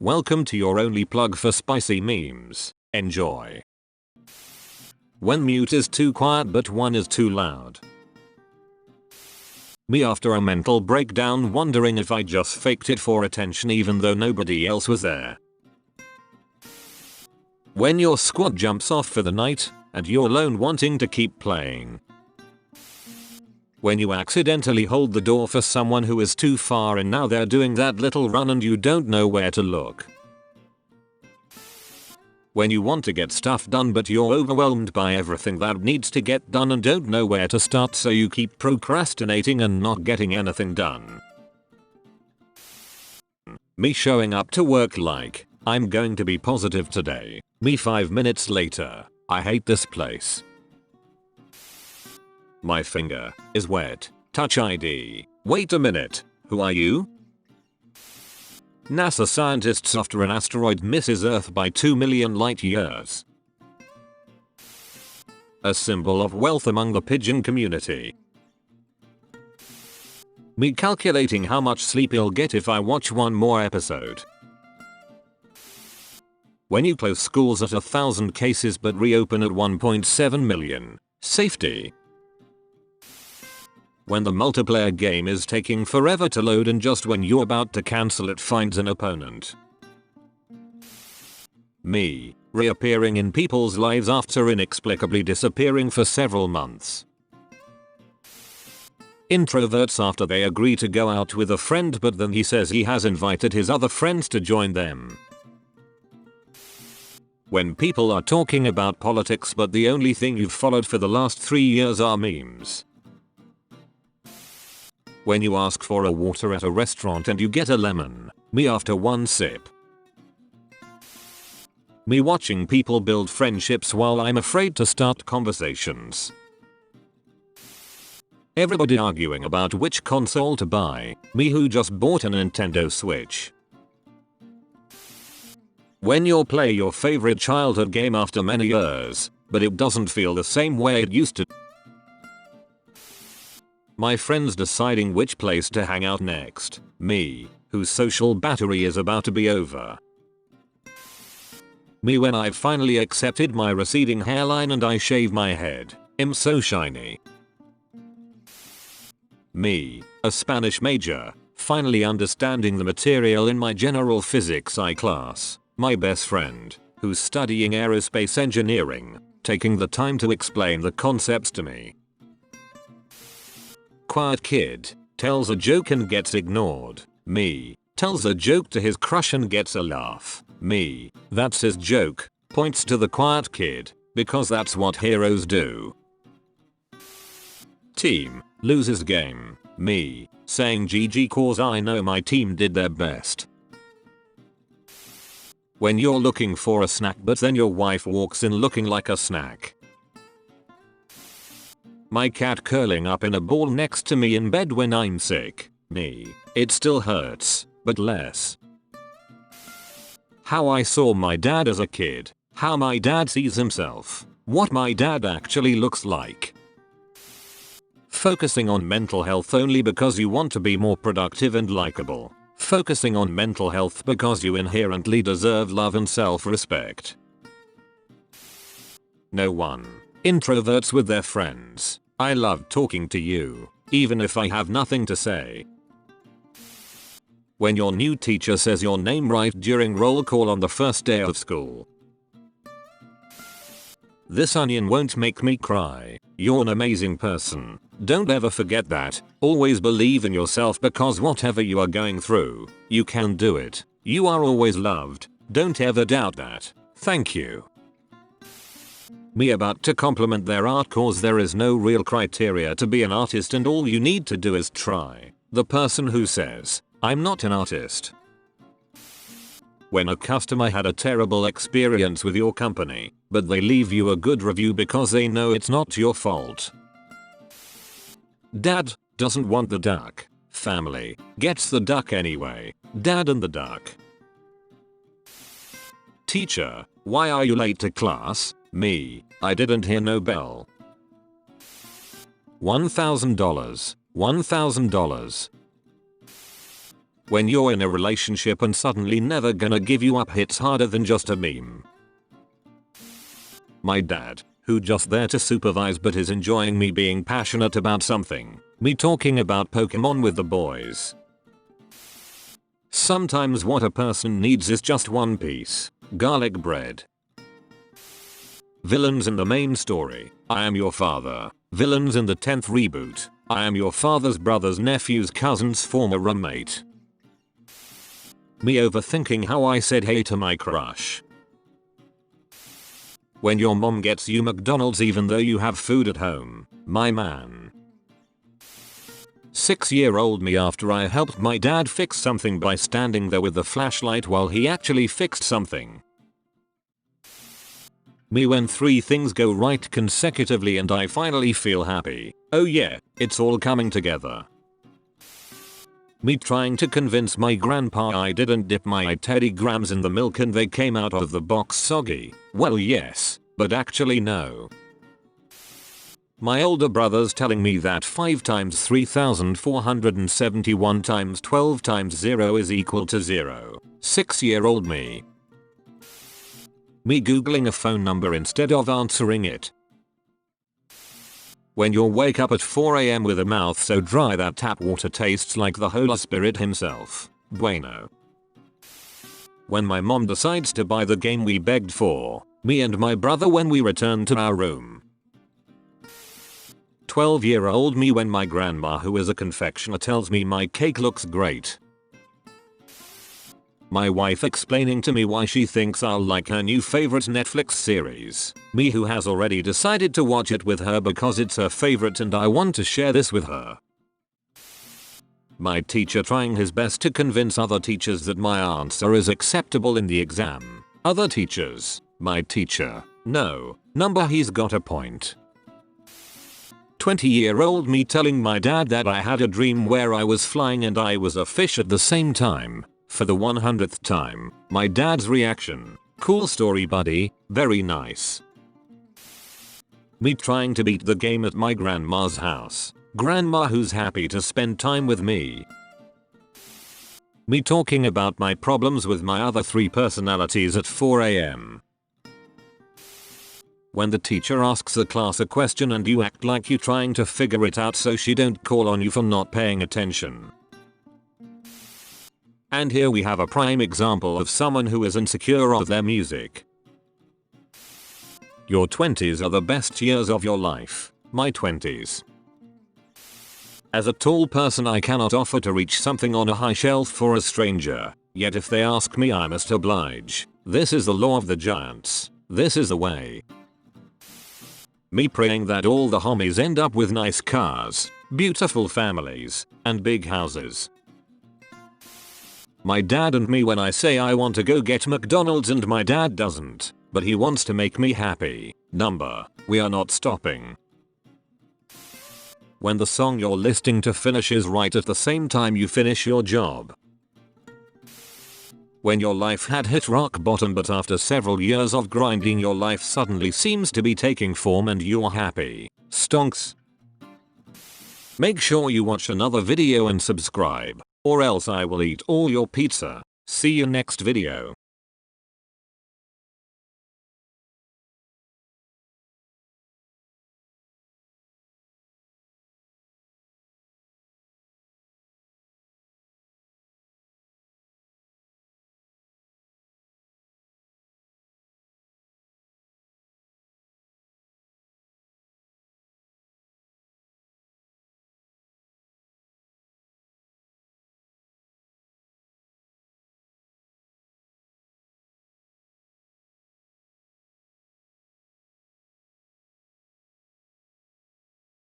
Welcome to your only plug for spicy memes. Enjoy. When mute is too quiet but one is too loud. Me after a mental breakdown wondering if I just faked it for attention even though nobody else was there. When your squad jumps off for the night and you're alone wanting to keep playing. When you accidentally hold the door for someone who is too far and now they're doing that little run and you don't know where to look. When you want to get stuff done but you're overwhelmed by everything that needs to get done and don't know where to start, so you keep procrastinating and not getting anything done. Me showing up to work like, I'm going to be positive today. Me 5 minutes later, I hate this place. My finger is wet. Touch ID. Wait a minute. Who are you? NASA scientists after an asteroid misses Earth by 2 million light years. A symbol of wealth among the pigeon community. Me calculating how much sleep I'll get if I watch one more episode. When you close schools at 1,000 cases but reopen at 1.7 million. Safety. When the multiplayer game is taking forever to load and just when you're about to cancel it finds an opponent. Me, reappearing in people's lives after inexplicably disappearing for several months. Introverts after they agree to go out with a friend but then he says he has invited his other friends to join them. When people are talking about politics but the only thing you've followed for the last 3 years are memes. When you ask for a water at a restaurant and you get a lemon. Me after one sip. Me watching people build friendships while I'm afraid to start conversations. Everybody arguing about which console to buy. Me who just bought a Nintendo Switch. When you play your favorite childhood game after many years, but it doesn't feel the same way it used to. My friends deciding which place to hang out next. Me, whose social battery is about to be over. Me when I've finally accepted my receding hairline and I shave my head. I'm so shiny. Me, a Spanish major, finally understanding the material in my general physics I class. My best friend, who's studying aerospace engineering, taking the time to explain the concepts to me. Quiet kid, tells a joke and gets ignored. Me, tells a joke to his crush and gets a laugh. Me, that's his joke, points to the quiet kid, because that's what heroes do. Team, loses game. Me, saying GG cause I know my team did their best. When you're looking for a snack but then your wife walks in looking like a snack. My cat curling up in a ball next to me in bed when I'm sick. Me, it still hurts, but less. How I saw my dad as a kid. How my dad sees himself. What my dad actually looks like. Focusing on mental health only because you want to be more productive and likable. Focusing on mental health because you inherently deserve love and self-respect. No one. Introverts with their friends. I love talking to you, even if I have nothing to say. When your new teacher says your name right during roll call on the first day of school. This onion won't make me cry. You're an amazing person. Don't ever forget that. Always believe in yourself because whatever you are going through, you can do it. You are always loved. Don't ever doubt that. Thank you. Me about to compliment their art cause there is no real criteria to be an artist and all you need to do is try. The person who says, I'm not an artist. When a customer had a terrible experience with your company, but they leave you a good review because they know it's not your fault. Dad doesn't want the duck. Family gets the duck anyway. Dad and the duck. Teacher, why are you late to class? Me, I didn't hear no bell. $1,000. $1,000. When you're in a relationship and suddenly never gonna give you up hits harder than just a meme. My dad, who just there to supervise but is enjoying me being passionate about something. Me talking about Pokemon with the boys. Sometimes what a person needs is just one piece. Garlic bread. Villains in the main story. I am your father. Villains in the 10th reboot. I am your father's brother's nephew's cousin's former roommate. Me overthinking how I said hey to my crush. When your mom gets you McDonald's even though you have food at home. My man. 6-year-old me after I helped my dad fix something by standing there with the flashlight while he actually fixed something. Me when 3 things go right consecutively and I finally feel happy. Oh yeah, it's all coming together. Me trying to convince my grandpa I didn't dip my Teddy Grahams in the milk and they came out of the box soggy. Well yes, but actually no. My older brothers telling me that 5 times 3471 times 12 times 0 is equal to 0. 6-year-old me. Me googling a phone number instead of answering it. When you wake up at 4 AM with a mouth so dry that tap water tastes like the Holy Spirit himself. Bueno. When my mom decides to buy the game we begged for, me and my brother when we return to our room. 12-year-old me when my grandma who is a confectioner tells me my cake looks great. My wife explaining to me why she thinks I'll like her new favorite Netflix series. Me who has already decided to watch it with her because it's her favorite and I want to share this with her. My teacher trying his best to convince other teachers that my answer is acceptable in the exam. Other teachers. My teacher. No. Number he's got a point. 20-year-old me telling my dad that I had a dream where I was flying and I was a fish at the same time. For the 100th time. My dad's reaction. Cool story buddy, very nice. Me trying to beat the game at my grandma's house. Grandma who's happy to spend time with me. Me talking about my problems with my other 3 personalities at 4 AM. When the teacher asks the class a question and you act like you're trying to figure it out so she don't call on you for not paying attention. And here we have a prime example of someone who is insecure of their music. Your 20s are the best years of your life. My 20s. As a tall person I cannot offer to reach something on a high shelf for a stranger, yet if they ask me I must oblige. This is the law of the giants. This is the way. Me praying that all the homies end up with nice cars, beautiful families, and big houses. My dad and me when I say I want to go get McDonald's and my dad doesn't, but he wants to make me happy. Number, we are not stopping. When the song you're listening to finishes right at the same time you finish your job. When your life had hit rock bottom but after several years of grinding your life suddenly seems to be taking form and you're happy. Stonks. Make sure you watch another video and subscribe. Or else I will eat all your pizza. See you next video.